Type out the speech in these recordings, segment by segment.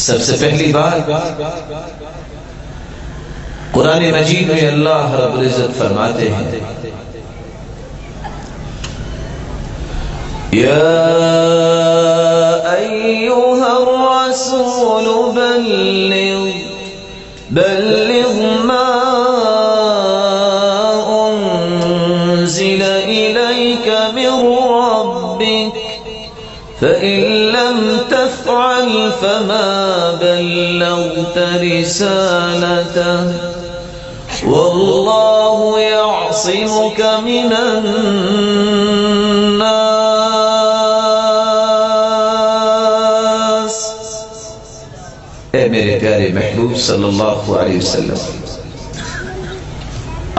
سب سے پہلی بات قرآن مجید میں اللہ رب العزت فرماتے ہیں یا ایھا الرسول بلغ ما انزل الیک من ربک فإن لم تفعل فما بلغت رسالته والله يعصمك من الناس۔ اے میرے پیارے محبوب صلی اللہ علیہ وسلم،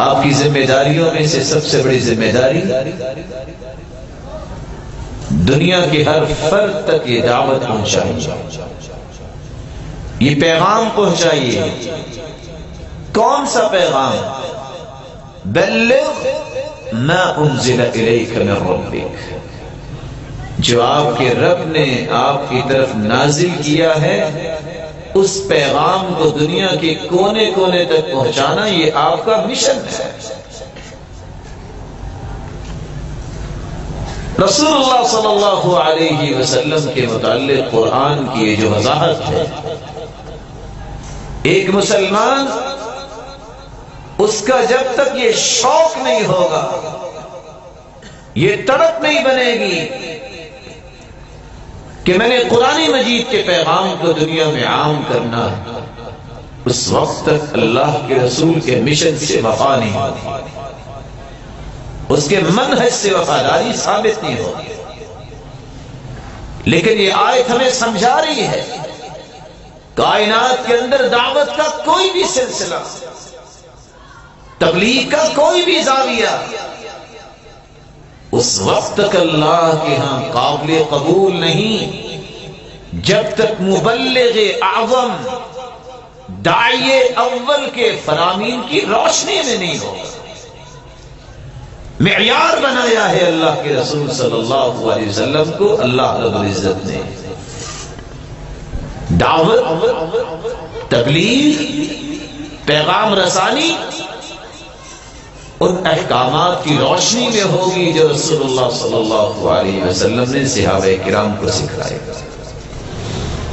آپ کی ذمہ داریوں میں سے سب سے بڑی ذمہ داری دنیا کے ہر فرد تک یہ دعوت پہنچائیے، یہ پیغام پہنچائیے۔ کون سا پیغام؟ بلغ ما انزل الیک من ربک، جو آپ کے رب نے آپ کی طرف نازل کیا ہے اس پیغام کو دنیا کے کونے کونے تک پہنچانا، یہ آپ کا مشن ہے۔ رسول اللہ صلی اللہ علیہ وسلم کے متعلق قرآن کی یہ جو وضاحت ہے، ایک مسلمان اس کا جب تک یہ شوق نہیں ہوگا، یہ تڑپ نہیں بنے گی کہ میں نے قرآن مجید کے پیغام کو دنیا میں عام کرنا ہے، اس وقت تک اللہ کے رسول کے مشن سے وفا نہیں ہوگی، اس کے منہج سے وفاداری ثابت نہیں ہوگی۔ لیکن یہ آیت ہمیں سمجھا رہی ہے کائنات کے اندر دعوت کا کوئی بھی سلسلہ، تبلیغ کا کوئی بھی زاویہ اس وقت تک اللہ کے ہاں قابل قبول نہیں جب تک مبلغ اعظم داعی اول کے فرامین کی روشنی میں نہیں ہوگا۔ معیار بنایا ہے اللہ کے رسول صلی اللہ علیہ وسلم کو اللہ رب العزت نے، دعوت، تبلیغ، پیغام رسانی ان احکامات کی روشنی میں ہوگی جو رسول اللہ صلی اللہ علیہ وسلم نے صحابہ کرام کو سکھائے۔